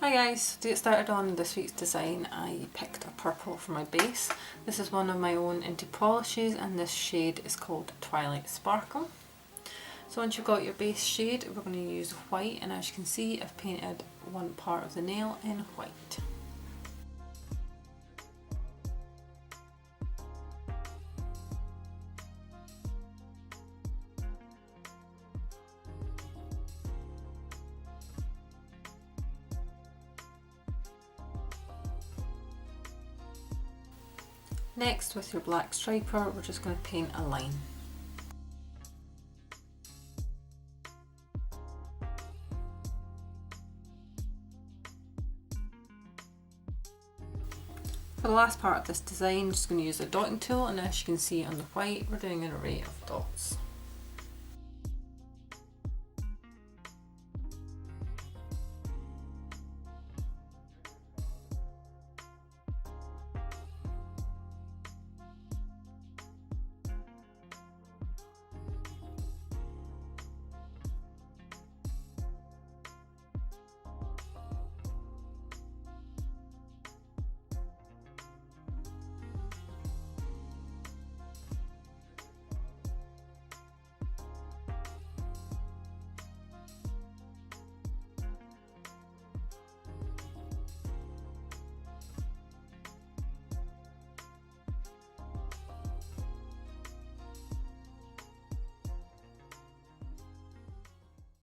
Hi guys, to get started on this week's design I picked a purple for my base. This is one of my own Inti polishes and this shade is called Twilight Sparkle. So once you've got your base shade we're going to use white, and as you can see I've painted one part of the nail in white. Next, with your black striper, we're just going to paint a line. For the last part of this design, I'm just going to use a dotting tool, and as you can see on the white, we're doing an array of dots.